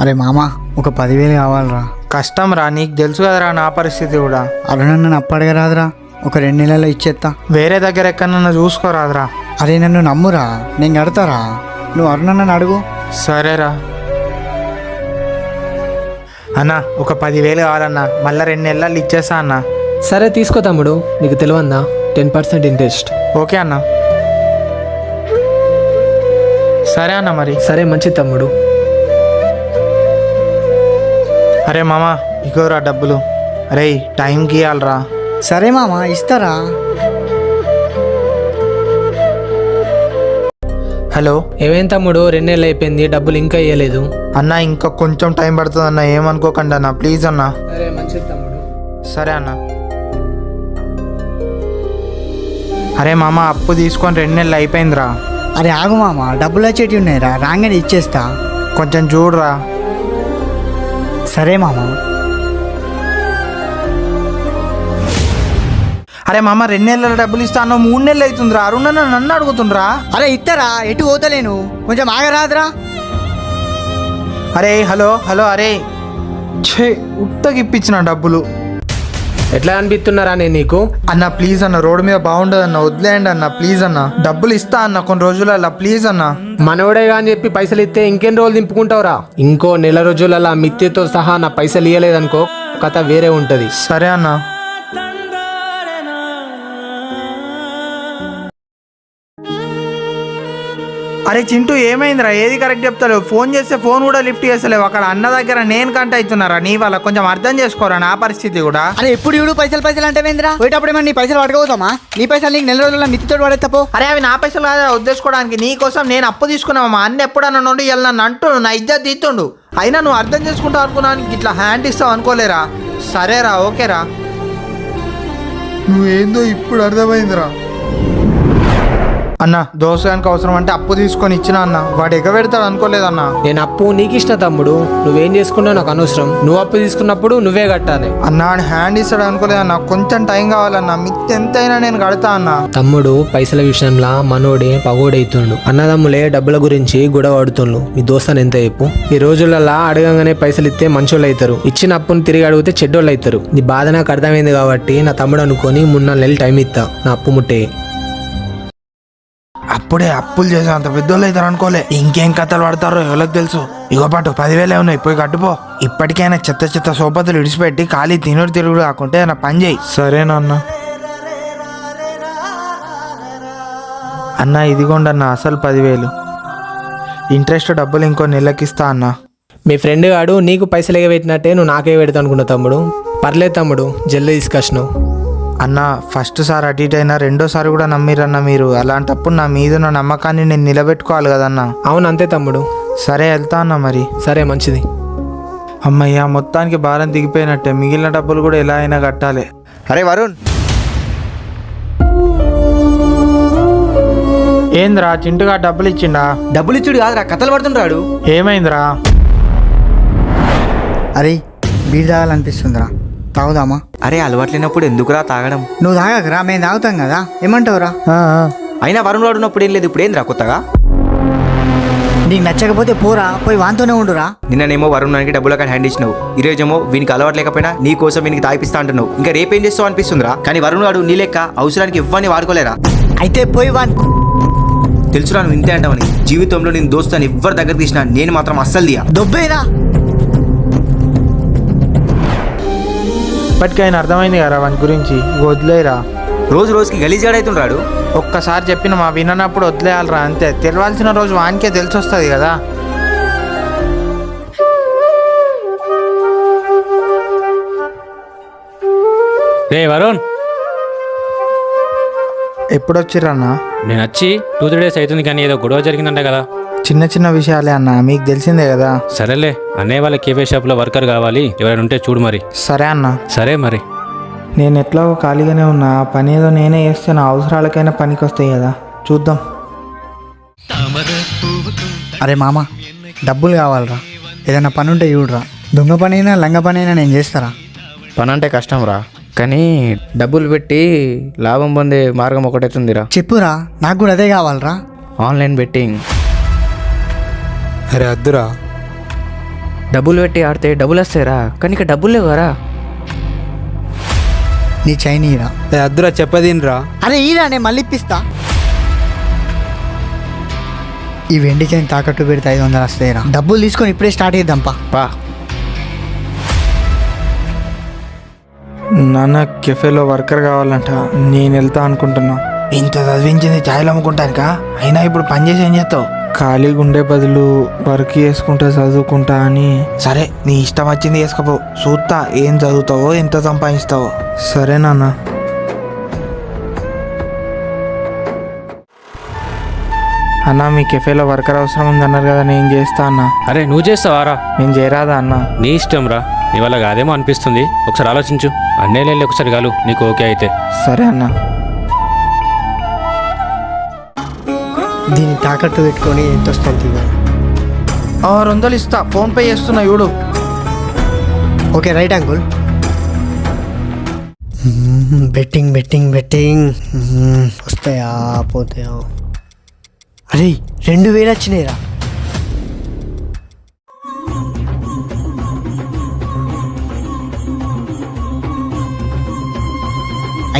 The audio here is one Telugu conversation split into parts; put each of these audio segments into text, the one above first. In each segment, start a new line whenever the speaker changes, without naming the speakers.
అరే మామ ఒక 10,000 కావాలరా.
కష్టం రా, నీకు తెలుసు కదరా నా పరిస్థితి కూడా.
అరే నన్ను అప్పడగరాదురా, ఒక 2 నెలల్లో ఇచ్చేస్తా.
వేరే దగ్గర ఎక్కడన్నా చూసుకోరాదురా.
అరే నన్ను నమ్మురా, నేను కడతారా. నువ్వు అరుణన్నని అడుగు.
సరేరా అన్న, ఒక 10,000 కావాలన్నా, మళ్ళీ 2 నెలలు ఇచ్చేస్తా అన్న.
సరే తీసుకో తమ్ముడు, నీకు తెలియదా 10% ఇంట్రెస్ట్.
ఓకే అన్న. సరే అన్న మరి.
సరే మంచిది తమ్ముడు.
అరే మామ ఇగోరా డబ్బులు. అరే టైంకి ఇవ్వాలరా.
సరే మామ ఇస్తారా.
హలో
ఏమేం తమ్ముడు, 2 నెలలు అయిపోయింది, డబ్బులు ఇంకా ఇవ్వలేదు.
అన్న ఇంకా కొంచెం టైం పడుతుంది అన్న, ఏమనుకోకండి అన్న ప్లీజ్ అన్న.
సరే మంచిది తమ్ముడు.
సరే అన్న. అరే మామ అప్పు తీసుకొని 2 నెలలు అయిపోయిందిరా.
అరే ఆగు మామ, డబ్బులు వచ్చేటి ఉన్నాయిరా, రాగానే ఇచ్చేస్తా.
కొంచెం చూడరా.
సరే మామ.
అరే మామ 2 నెలల డబ్బులు ఇస్తా అన్న, 3 నెలలు అవుతుందిరా. అరుణ నన్ను అడుగుతుండ్రా.
అరే ఇస్తారా, ఎటు పోతలేను, కొంచెం ఆగరాదురా.
అరే హలో హలో. అరే ఛే ఉత్తకి ఇప్పించిన డబ్బులు.
ఎట్లా అనిపిస్తున్నారా నేను నీకు?
అన్న ప్లీజ్ అన్న, రోడ్డు మీద బాగుండదు అన్న, వదిలేయండి అన్న ప్లీజ్ అన్న. డబ్బులు ఇస్తా అన్న కొన్ని రోజులలో ప్లీజ్ అన్న.
మనోడేగా అని చెప్పి పైసలు ఇస్తే ఇంకెన్ని రోజులు దింపుకుంటావురా? ఇంకో నెల రోజులలో మిత్తితో సహా నా పైసలు ఇవ్వలేదనుకో, కథ వేరే ఉంటది.
సరే అన్న. అరే చింటూ ఏమైందిరా, ఏది కరెక్ట్ చెప్తలేవు? ఫోన్ చేస్తే ఫోన్ కూడా లిఫ్ట్ చేస్తలేవు. అక్కడ అన్న దగ్గర నేను కంట అవుతున్నారా నీ వల్ల, కొంచెం అర్థం చేసుకోరా నా పరిస్థితి కూడా.
అరే ఎప్పుడు ఇడు పైసలు అంటే వేంద్రా, పోయేటప్పుడు ఏమన్నా నీ పైసలు పట్టుకోతామా? నీ పైసలు నీకు నెల రోజుల్లో మిత్తితో పడేస్తాపో.
అరే అవి నా పైసలు కాదా ఉద్దేశించుకోవడానికి, నీ కోసం నేను అప్పు తీసుకున్నావమ్మా. అన్న ఎప్పుడన్నా నుండి ఇలా నన్ను అంటుండు, నా ఇజ్జత్ తీస్తుండు. అయినా నువ్వు అర్థం చేసుకుంటావు అనుకున్నాను, ఇట్లా హ్యాండ్ ఇస్తావు అనుకోలేరా. సరేరా ఓకేరా. నువ్వేందో ఇప్పుడు అర్థమైందిరా. అన్న దోసగానికి అవసరం అంటే అప్పు తీసుకొని ఇచ్చిన అన్న, వాడు ఎగబెడతాడు అనుకోలేదన్నా.
నేను అప్పు నీకు ఇష్టం తమ్ముడు, నువ్వేం చేసుకున్నావు నాకు అనవసరం. నువ్వు అప్పు తీసుకున్నప్పుడు నువ్వే కట్టాలి.
అన్న హ్యాండ్ ఇస్తాడు అనుకోలేదన్నా, కొంచెం టైం కావాలన్నా, మిత్తి ఎంతైనా నేను కడతా అన్న.
తమ్ముడు పైసల విషయంలో మనోడే పగోడైతుండు. అన్నదమ్ములే డబ్బుల గురించి గొడవ ఆడుతుండు. నీ దోస్తాను ఎంత చెప్పు? ఈ రోజులలో అడగంగానే పైసలు ఇస్తే మంచోళ్ళు అవుతారు, ఇచ్చిన అప్పును తిరిగి అడిగితే చెడ్డోళ్ళు అవుతారు. నీ బాధ నాకు అర్థమైంది కాబట్టి నా తమ్ముడు అనుకొని 3-4 నెలలు టైం ఇస్తా, నా అప్పు ముట్టే.
అప్పుడే అప్పులు చేసే అంత పెద్దోళ్ళు అవుతారు అనుకోలే. ఇంకేం కథలు పడతారో ఎవరికి తెలుసు. ఇగో పాటు 10,000 ఉన్నాయి, పోయి కట్టుపో. ఇప్పటికైనా చెత్త సోపతులు ఇడిచిపెట్టి ఖాళీ తిరుగుడు కాకుంటే నా పని చేయి. సరేనన్నా. అన్న ఇదిగోండి అన్న అసలు 10,000, ఇంట్రెస్ట్ డబ్బులు ఇంకో నెలకిస్తా అన్న.
మీ ఫ్రెండ్ గాడు నీకు పైసలు ఎగబెట్టినట్టే నువ్వు నాకే పెడతా అనుకున్నా తమ్ముడు. పర్లేదు తమ్ముడు, జల్దీ తీసుకొచ్చినావు.
అన్న ఫస్ట్ సారి అటు ఇటు అయినా, రెండోసారి కూడా నమ్మిరన్న మీరు. అలాంటప్పుడు నా మీద ఉన్న నమ్మకాన్ని నేను నిలబెట్టుకోవాలి కదన్నా.
అవును అంతే తమ్ముడు.
సరే వెళ్తా అన్న మరి.
సరే మంచిది.
అమ్మయ్య మొత్తానికి భారం దిగిపోయినట్టే, మిగిలిన డబ్బులు కూడా ఎలా అయినా కట్టాలి.
అరే వరుణ్,
ఏంద్రా చింటుగా డబ్బులు ఇచ్చిండా?
డబ్బులు ఇచ్చుడు కాదురా, కథలు పడుతుంటాడు.
ఏమైందిరా?
అరే బీర్ తాగాలనిపిస్తుందిరా, తాగుదామా?
అరే అలవాట్లేనప్పుడు ఎందుకురా తాగడం?
నువ్వు తాగకరా, మేము తాగుతాం కదా, ఏమంటావురా?
అయినా వరుణ్ వాడున్నప్పుడు ఏం లేదు, ఇప్పుడు ఏందిరా కొత్తగా?
నీకు నచ్చకపోతే పోరా, పోయి వాంతోనే ఉండురా.
నిన్ననేమో వరుణ్ నాకు డబ్బులు అక్కడ హ్యాండ్ ఇచ్చినావు, ఈరోజేమో వీనికి అలవాటు లేకపోయినా నీ కోసం వీనికి తాగిపిస్తా అంటున్నావు. ఇంకా రేపేం చేస్తావు అనిపిస్తుందిరా. కానీ వరుణ్ వాడు నీ లెక్క అవసరానికి ఇవ్వని వాడుకోలేరా?
అయితే పోయి
తెలుసురా నువ్వు ఇంతే అంటావని. జీవితంలో నేను దోస్తాను ఎవ్వరి దగ్గర తీసినా నేను మాత్రం అస్సలు దియా.
దొబ్బేరా.
ఇప్పటికైనా అర్థమైంది కదా వాని గురించి, వదిలేరా.
రోజు రోజుకి గలీజాడైతుండ్రాడు.
ఒక్కసారి చెప్పిన మా విననప్పుడు వదిలేయాలరా అంతే. తెలియాల్సిన రోజు వానికే తెలిసి వస్తుంది కదా.
రే వరుణ్,
ఎప్పుడు వచ్చిర్రన్నా?
నేను వచ్చి 2-3 డేస్ అవుతుంది, కానీ ఏదో గొడవ జరిగిందంట కదా.
చిన్న విషయాలే అన్న, మీకు తెలిసిందే కదా.
సరేలే, అన్నయ్య వాళ్ళ కేఫే షాప్లో వర్కర్ కావాలి, ఎవరైనా ఉంటే చూడు మరి.
సరే అన్న.
సరే మరి.
నేను ఎట్లాగో ఖాళీగానే ఉన్నా, పని ఏదో నేనే చేస్తే నా అవసరాలకైనా పనికి వస్తాయి కదా, చూద్దాం.
అరే మామ డబ్బులు కావాలరా, ఏదైనా పని ఉంటే చూడరా. దొంగ పని అయినా లంగ పని అయినా నేను చేస్తారా.
పని అంటే కష్టం రా, కానీ డబ్బులు పెట్టి లాభం పొందే మార్గం ఒకటైతుందిరా.
చెప్పురా, నాకు కూడా అదే కావాలరా.
Online betting.
అరే అద్దురా,
డబ్బులు పెట్టి ఆడితే డబ్బులు వస్తాయిరా, కానీ ఇక డబ్బులు లేవరా.
నీ చైన్ ఈరా.
అద్దురా చెప్పదినరా.
అరే ఈరా, నేను మళ్ళీ ఇప్పిస్తా. ఈ వెండి చైన్ తాకట్టు పెడితే 500 వస్తాయిరా. డబ్బులు తీసుకొని ఇప్పుడే స్టార్ట్ చేద్దాంపా.
పా.
నాన్న కెఫేలో వర్కర్ కావాలంట, నేను వెళ్తా అనుకుంటున్నా. ఇంత చదివించింది ఛాయలు అమ్ముకుంటానుకా, అయినా ఇప్పుడు పని చేసి ఏం చేస్తావు? ఖాళీగా ఉండే బదులు వర్క్ చేసుకుంటా చదువుకుంటా అని. సరే నీ ఇష్టం వచ్చింది చేసుకపో, చూస్తా ఏం చదువుతావో ఎంత సంపాదిస్తావో. సరే నాన్న. అన్న మీ కెఫేలో వర్కర్ అవసరం ఉందన్నారు కదా, నేను చేస్తా అన్న.
అరే నువ్వు చేస్తావారా?
నేను చేయరాదా అన్న?
నీ ఇష్టం రా, నీ వల్ల కాదేమో అనిపిస్తుంది. ఒకసారి ఆలోచించు. అన్నేళ్ళు ఒకసారి కాలు, నీకు ఓకే అయితే.
సరే అన్న.
దీన్ని తాకట్టు పెట్టుకొని ఎంత వస్తుంది?
600 ఇస్తా, ఫోన్పే చేస్తున్నా చూడు.
Okay right uncle. Betting betting betting. వస్తాయా పోతాయా? అరే 2000 వచ్చినాయిరా.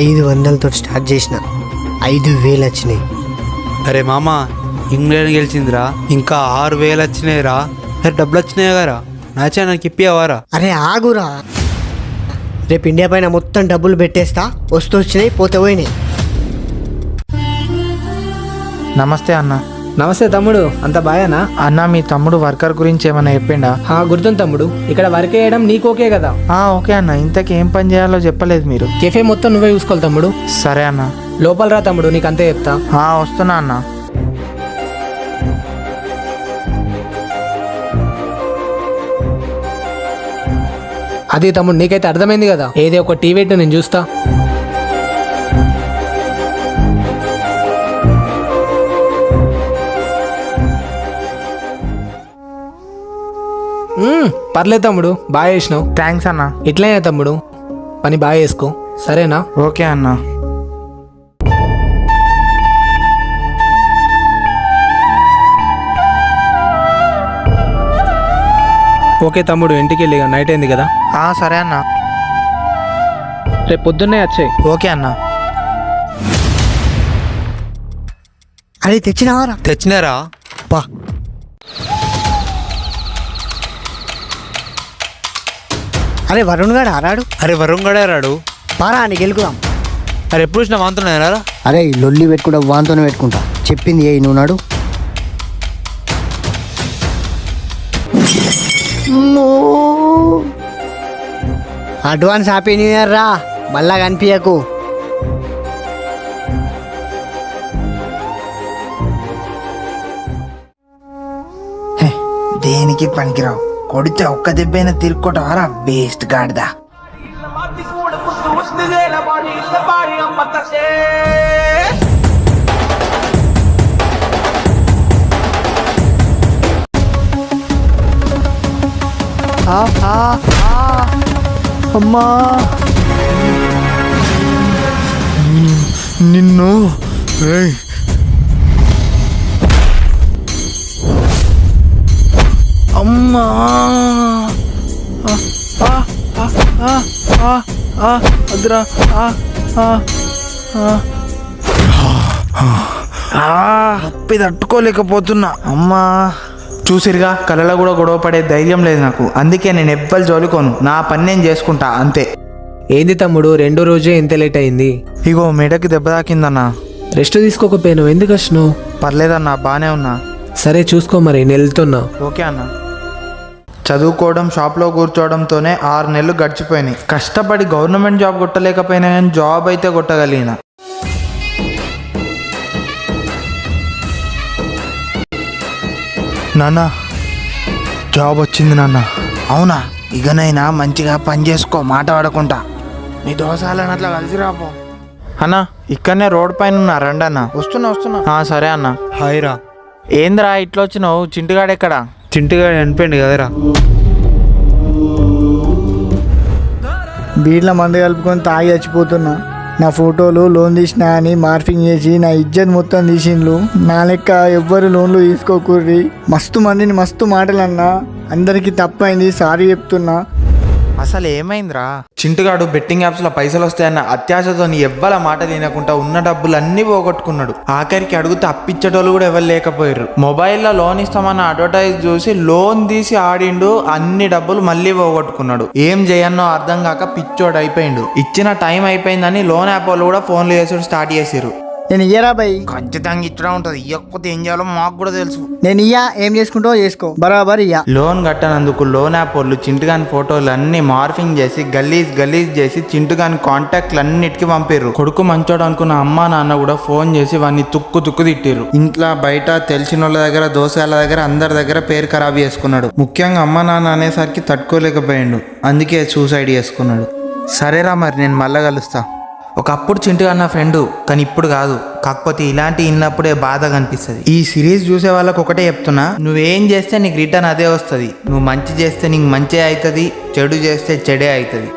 $500తో స్టార్ట్ చేసిన, 5000 వచ్చినాయి.
అరే మామ, ఇంగ్లాండ్ గెలిచిందిరా, ఇంకా 6000 వచ్చినాయిరా. అరే డబ్బులు వచ్చినాయి కదరా, నా ఛానల్కి ఇప్పివారా?
అరే ఆగురా, రేపు ఇండియా పైన మొత్తం డబ్బులు పెట్టేస్తా. వస్తూ వచ్చినాయి, పోతే పోయినాయి.
నమస్తే అన్న.
నమస్తే తమ్ముడు, అంత బాయేనా?
అన్న మీ తమ్ముడు వర్కర్ గురించి ఏమైనా చెప్పిండా?
గుర్తుంది తమ్ముడు, ఇక్కడ వర్క్ చేయడం నీకు ఓకే కదా?
ఓకే అన్న. ఇంతకీ ఏం పని చేయాలో చెప్పలేదు మీరు.
కెఫే మొత్తం నువ్వే చూసుకోవాలి తమ్ముడు.
సరే అన్న.
లోపల రా తమ్ముడు, నీకు అంతే చెప్తా.
వస్తున్నా అన్న.
అది తమ్ముడు, నీకైతే అర్థమైంది కదా? ఏదో ఒక టీవీ నేను చూస్తా. పర్లేదు తమ్ముడు, బాగా చేసినావు.
థ్యాంక్స్ అన్న.
ఇట్లనే తమ్ముడు, పని బాగా చేసుకో, సరేనా?
ఓకే అన్న.
ఓకే తమ్ముడు, ఇంటికి వెళ్ళి నైట్ అయింది కదా.
సరే అన్న.
రేపు పొద్దున్నే వచ్చాయి.
ఓకే అన్న.
అరే తెచ్చినావారా?
తెచ్చినారా?
పా. అరే వరుణ్ గాడు ఆరాడు.
అరే వరుణ్ గడే రాడు.
పారా నీకు గెలుకుదాం.
అరే ఎప్పుడు చూసినా వాంతున్నారా?
అరే లొల్లి పెట్టుకుంటా, వాంతోనే పెట్టుకుంటా. చెప్పింది ఏ నువ్వు నాడు. అడ్వాన్స్ హ్యాపీ న్యూ ఇయర్ రా, మళ్ళా కనిపించకు.
దేనికి పనికిరావు, కొడితే ఒక్క దెబ్బైనా తిరుక్కోటవారా బేస్ట్ గాడిదా. అమ్మా నిన్ను. అమ్మా అద్రా. నొప్పి తట్టుకోలేకపోతున్నా. అమ్మా చూసిరుగా, కళ్ళలో కూడా గొడవ పడే ధైర్యం లేదు నాకు. అందుకే నేను ఎవ్వరు జోలుకోను, నా పని నేను చేసుకుంటా అంతే.
ఏంది తమ్ముడు, 2వ రోజే ఎంత లేట్ అయింది?
ఇగో మెడకి దెబ్బ తాకిందన్నా.
రెస్ట్ తీసుకోకపోయాను, ఎందుకు వచ్చినావు?
పర్లేదన్నా, బానే ఉన్నా.
సరే చూసుకో మరి, నేను వెళ్తున్నా.
ఓకే అన్న. చదువుకోవడం, షాప్లో కూర్చోవడంతోనే 6 నెలలు గడిచిపోయినాయి. కష్టపడి గవర్నమెంట్ జాబ్ కొట్టలేకపోయినా కానీ జాబ్ అయితే కొట్టగలిగిన. నాన్న జాబ్ వచ్చింది నాన్న. అవునా? ఇకనైనా మంచిగా పని చేసుకో, మాట పడకుండా. నీ దోసాలని అట్లా కలిసి రాపో. అన్న ఇక్కడనే రోడ్ పైన ఉన్నా, రండి అన్న. వస్తున్నా. సరే అన్న.
హాయ్ రా.
ఏంద్రా ఇట్లా వచ్చినావు? చింటుగాడు ఎక్కడా?
చింటుగా చనిపోయింది కదరా.
బీర్ల మందు కలుపుకొని తాగి చచ్చిపోతున్నా. నా ఫోటోలు లోన్ తీసినా అని మార్ఫింగ్ చేసి నా ఇజ్జత్ మొత్తం తీసిండ్లు. నా లెక్క ఎవ్వరు లోన్లు తీసుకోకూర్రి. మస్తు మందిని మస్తు మాటలు అన్నా, అందరికీ తప్పైంది, సారీ చెప్తున్నా.
అసలు ఏమైందిరా? చింటుగాడు బెట్టింగ్ యాప్స్ లో పైసలు వస్తాయన్న అత్యాశతో ఎవ్వల మాట తినకుండా ఉన్న డబ్బులు అన్ని పోగొట్టుకున్నాడు. ఆఖరికి అడిగితే అప్పిచ్చేటోళ్ళు కూడా ఎవరు లేకపోయారు. మొబైల్లో లోన్ ఇస్తామన్న అడ్వర్టైజ్ చూసి లోన్ తీసి ఆడిండు, అన్ని డబ్బులు మళ్ళీ పోగొట్టుకున్నాడు. ఏం చేయన్నో అర్థం కాక పిచ్చోడు అయిపోయిండు. ఇచ్చిన టైం అయిపోయిందని లోన్ యాప్ వాళ్ళు కూడా ఫోన్లు చేసుడు స్టార్ట్ చేసిర్రు.
నేను ఇయ్యరా బై,
ఖచ్చితంగా ఇచ్చడం ఉంటుంది. ఇవ్వకపోతే ఏం చేయాలో మాకు కూడా తెలుసు.
నేను ఇయ్యా, ఏం చేసుకుంటావో చేసుకో, బరాబర్ ఇయ్యా.
లోన్ కట్టనందుకు లోన్ యాప్ వాళ్ళు చింటుగాని ఫోటోలు అన్ని మార్ఫింగ్ చేసి గలీజ్ చేసి చింటుగాని కాంటాక్ట్లు అన్నిటికీ పంపిర్రు. కొడుకు మంచోడు అనుకున్న అమ్మా నాన్న కూడా ఫోన్ చేసి వాడిని తుక్కు తిట్టిర్రు. ఇంట్లో బయట తెలిసిన వాళ్ళ దగ్గర, దోసాల దగ్గర, అందరి దగ్గర పేరు ఖరాబ్ చేసుకున్నాడు. ముఖ్యంగా అమ్మా నాన్న అనేసరికి తట్టుకోలేకపోయిండు. అందుకే సూసైడ్ చేసుకున్నాడు. సరేరా మరి, నేను మళ్ళా కలుస్తా. ఒకప్పుడు చింటుగా నా ఫ్రెండు, కానీ ఇప్పుడు కాదు. కాకపోతే ఇలాంటి ఇన్నప్పుడే బాధగా అనిపిస్తుంది. ఈ సిరీస్ చూసే వాళ్ళకి ఒకటే చెప్తున్నా, నువ్వేం చేస్తే నీకు రిటర్న్ అదే వస్తుంది. నువ్వు మంచి చేస్తే నీకు మంచి అవుతుంది, చెడు చేస్తే చెడే అవుతుంది.